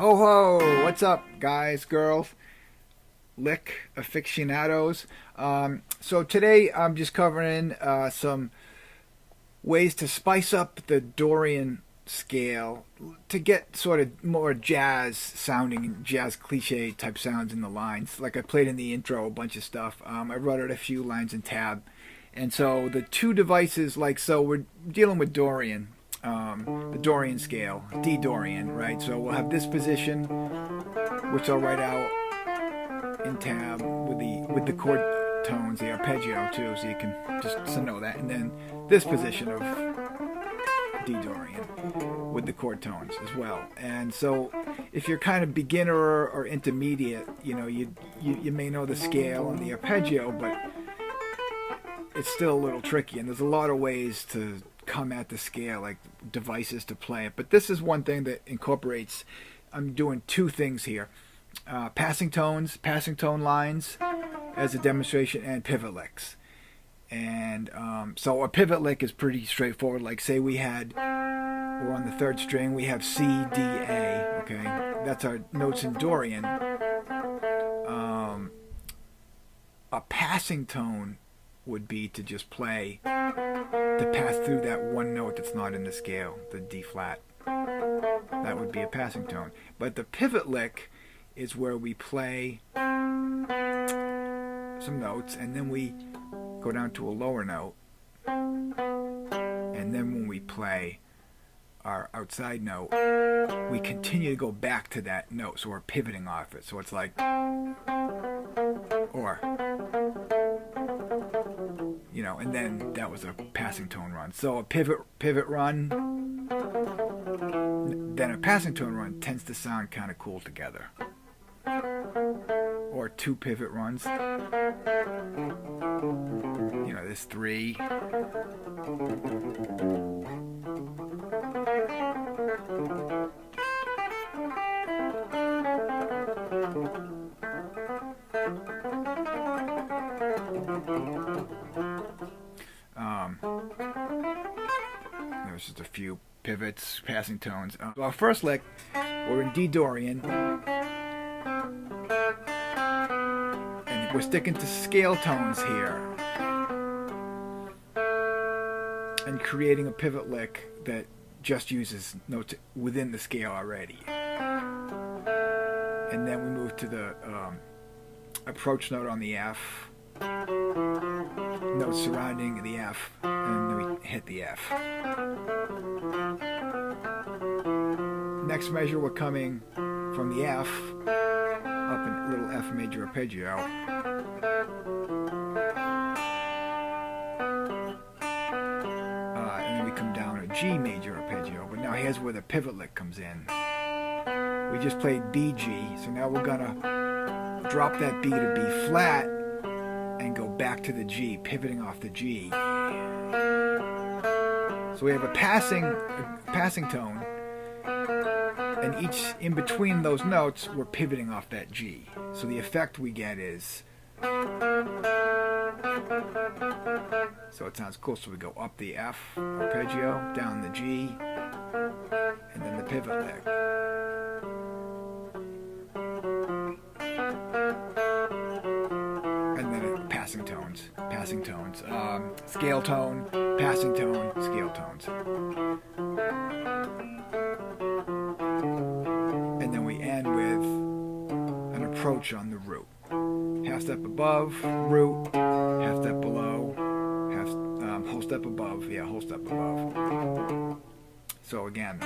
Ho ho! What's up, guys, girls, lick aficionados? So today I'm just covering some ways to spice up the Dorian scale to get sort of more jazz sounding, jazz cliche type sounds in the lines. Like I played in the intro a bunch of stuff. I wrote out a few lines in tab. And so the two devices, like so, we're dealing with Dorian. The Dorian scale, D Dorian, right? So we'll have this position, which I'll write out in tab with the chord tones, the arpeggio too, so you can just know that. And then this position of D Dorian with the chord tones as well. And so if you're kind of beginner or intermediate, you know, you may know the scale and the arpeggio, but it's still a little tricky. And there's a lot of ways to come at the scale, like devices to play it. But this is one thing that incorporates, I'm doing two things here. Passing tone lines as a demonstration, and pivot licks. And so a pivot lick is pretty straightforward. Like say we're on the third string, we have C, D, A, okay? That's our notes in Dorian. A passing tone would be to just play, to pass through that one note that's not in the scale, the D flat. That would be a passing tone. But the pivot lick is where we play some notes and then we go down to a lower note, and then when we play our outside note, we continue to go back to that note, so we're pivoting off it. So it's like, or, you know, and then that was a passing tone run. So a pivot run, then a passing tone run tends to sound kind of cool together. Or two pivot runs. You know, there's three. There's just a few pivots, passing tones. So our first lick, we're in D Dorian. And we're sticking to scale tones here. And creating a pivot lick that just uses notes within the scale already. And then we move to the approach note on the F. Notes surrounding the F, and then we hit the F. Next measure, we're coming from the F up in little F major arpeggio. And then we come down a G major arpeggio. But now here's where the pivot lick comes in. We just played B, G, so now we're gonna drop that B to B flat and go back to the G, pivoting off the G. So we have a passing tone, and each in between those notes, we're pivoting off that G. So the effect we get is, so it sounds cool. So we go up the F arpeggio, down the G, and then the pivot lick. Passing tones, scale tone, passing tone, scale tones. And then we end with an approach on the root. Half step above, root, half step below, whole step above, whole step above. So again.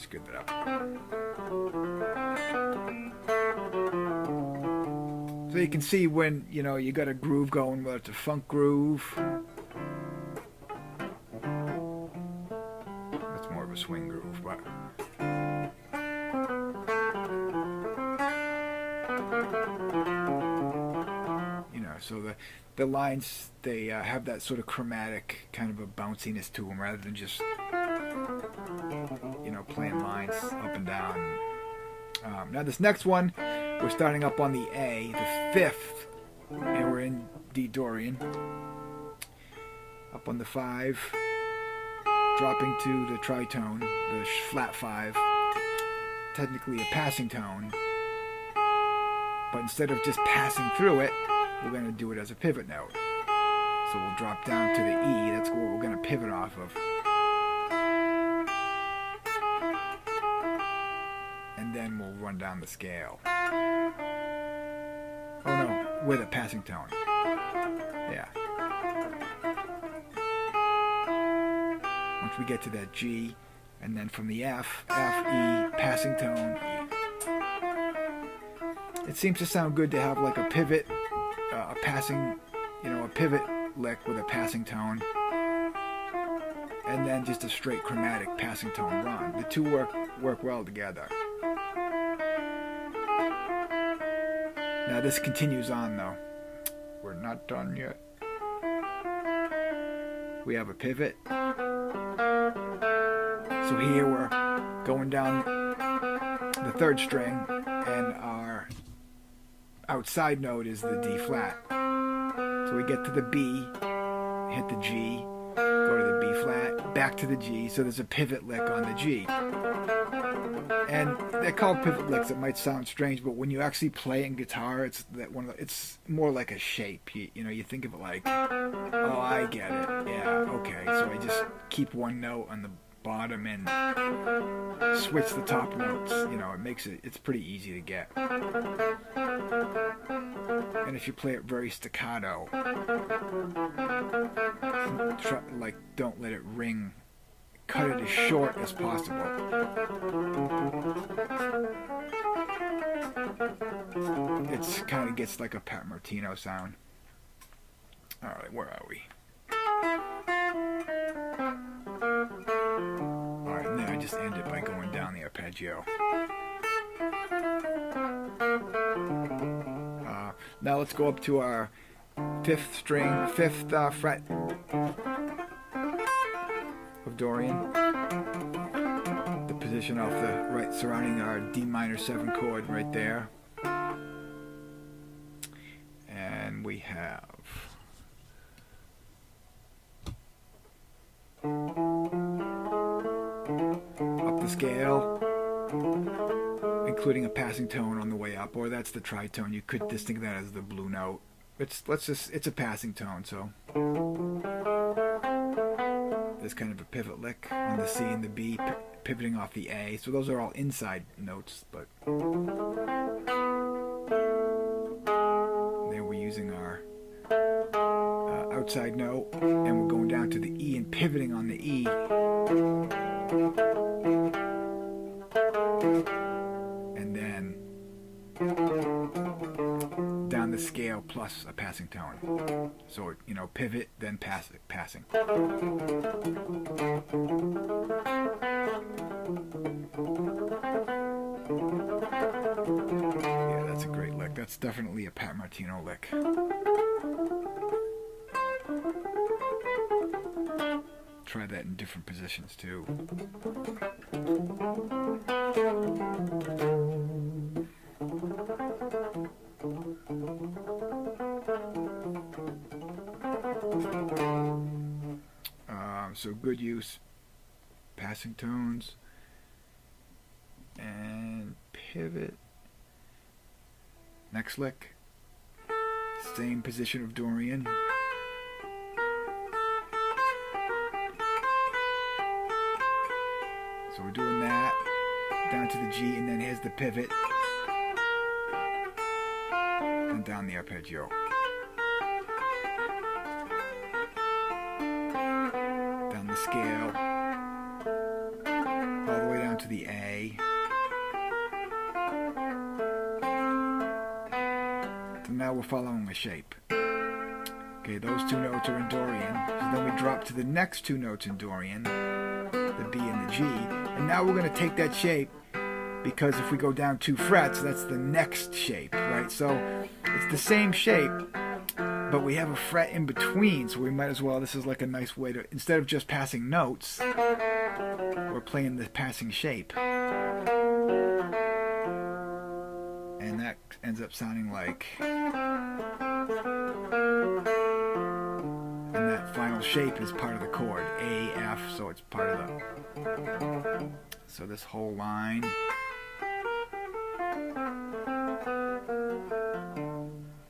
Good that up. So you can see when, you know, you got a groove going, whether it's a funk groove. That's more of a swing groove, but you know, so the lines, they have that sort of chromatic kind of a bounciness to them rather than just, you know, playing lines up and down. Now this next one, we're starting up on the A, the fifth, and we're in D Dorian. up on the 5, dropping to the tritone, the flat 5, technically a passing tone, but instead of just passing through it, we're going to do it as a pivot note. So we'll drop down to the E, that's what we're going to pivot off of. And then we'll run down the scale. Oh no, with a passing tone. Yeah. Once we get to that G, and then from the F, E, passing tone, E. It seems to sound good to have like a pivot, a passing, a pivot lick with a passing tone, and then just a straight chromatic passing tone run. The two work well together. Now this continues on though. We're not done yet. We have a pivot. So here we're going down the 3rd string, and our outside note is the D flat. So we get to the B, hit the G, go to the B flat, back to the G, so there's a pivot lick on the G. And they're called pivot licks. It might sound strange, but when you actually play in guitar, it's more like a shape. You think of it like, oh, I get it. Yeah, okay. So I just keep one note on the bottom and switch the top notes. It's pretty easy to get. And if you play it very staccato, don't let it ring. Cut it as short as possible. It kind of gets like a Pat Martino sound. Alright, where are we? Alright, and then I just end it by going down the arpeggio. Now let's go up to our 5th string, 5th fret of Dorian. The position off the right surrounding our D minor 7 chord right there. And we have up the scale, including a passing tone on the way up, or that's the tritone. You could just think of that as the blue note. It's a passing tone, so there's kind of a pivot lick on the C and the B, pivoting off the A. So those are all inside notes, but there we're using our outside note, and we're going down to the E and pivoting on the E. And then down the scale plus a passing tone. So, pivot, then passing. Yeah, that's a great lick. That's definitely a Pat Martino lick. Try that in different positions too. So good use, passing tones, and pivot. Next lick, same position of Dorian. So we're doing that, down to the G, and then here's the pivot, and down the arpeggio. Down the scale, all the way down to the A. So now we're following a shape. Okay, those 2 notes are in Dorian, so then we drop to the next 2 notes in Dorian, the B and the G, and now we're going to take that shape, because if we go down 2 frets, that's the next shape, right? So it's the same shape, but we have a fret in between, so we might as well, this is like a nice way to, instead of just passing notes, we're playing the passing shape. And that ends up sounding like, and that final shape is part of the chord, A, F, so it's part of the... So this whole line...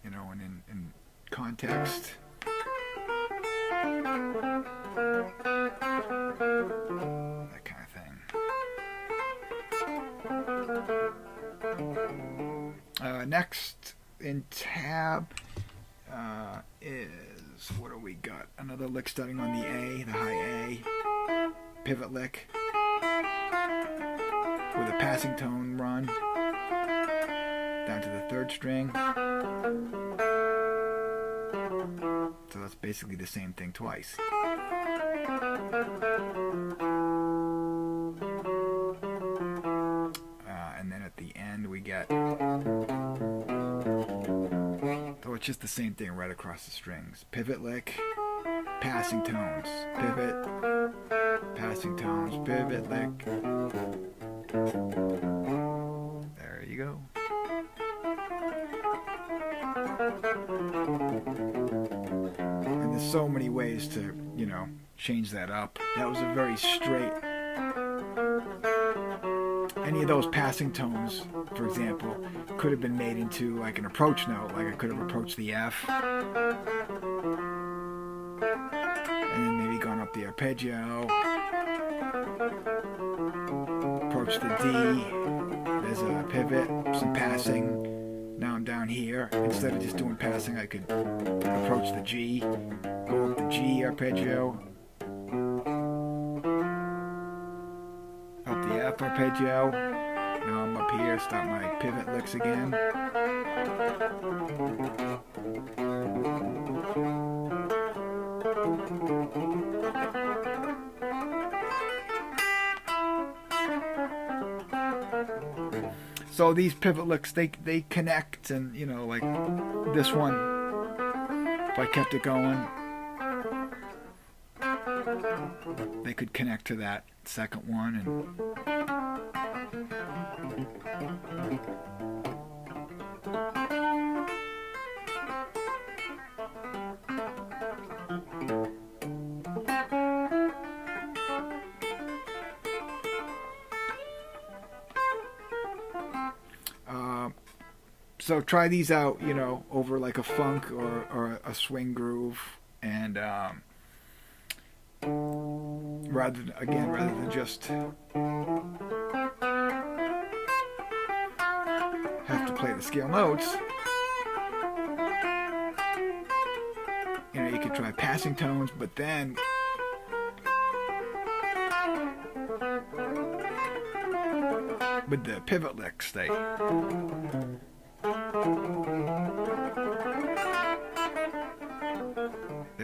You know, and in context... That kind of thing. Next in tab is, what do we got? Another lick starting on the A, the high A, pivot lick with a passing tone run down to the third string. So that's basically the same thing twice. And then at the end we get, so it's just the same thing right across the strings. Pivot lick, passing tones, pivot, passing tones, pivot lick. There you go. And there's so many ways to, you know, change that up. That was a very straight... Any of those passing tones, for example, could have been made into like an approach note. Like I could have approached the F, and then maybe gone up the arpeggio, approach the D, there's a pivot, some passing. Now I'm down here. Instead of just doing passing, I could approach the G, go up the G arpeggio, up the F arpeggio. Now I'm up here, start my pivot licks again. So these pivot licks, they connect, and you know, like this one, if I kept it going, they could connect to that second one, and so try these out, you know, over like a funk or a swing groove, and rather than just have to play the scale notes, you know, you could try passing tones, but then with the pivot licks, they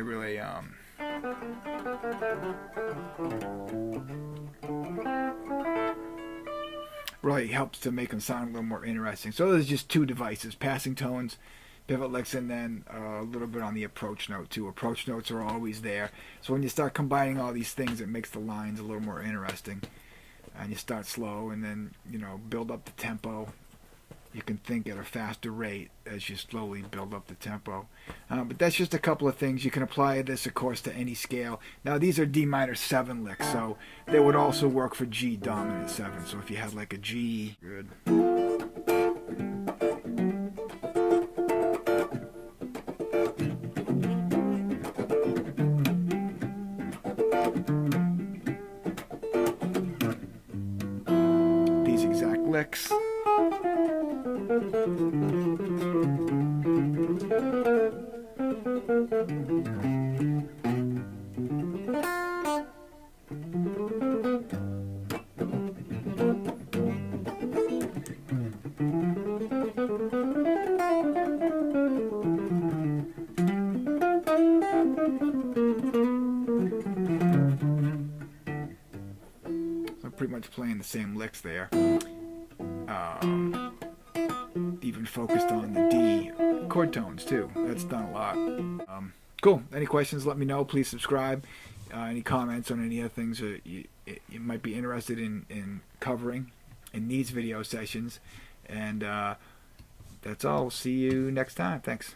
really really helps to make them sound a little more interesting. So there's just two devices: passing tones, pivot licks, and then a little bit on the approach note too. Approach notes are always there. So when you start combining all these things, it makes the lines a little more interesting. And you start slow, and then, you know, build up the tempo. You can think at a faster rate as you slowly build up the tempo. But that's just a couple of things. You can apply this, of course, to any scale. Now, these are D minor 7 licks, so they would also work for G dominant 7. So if you had like a G, good. These exact licks. So pretty much playing the same licks there. Even focused on the D chord tones too. That's done a lot. Cool. Any questions, let me know. Please subscribe. Any comments on any other things that you might be interested in covering in these video sessions. And that's all. See you next time. Thanks.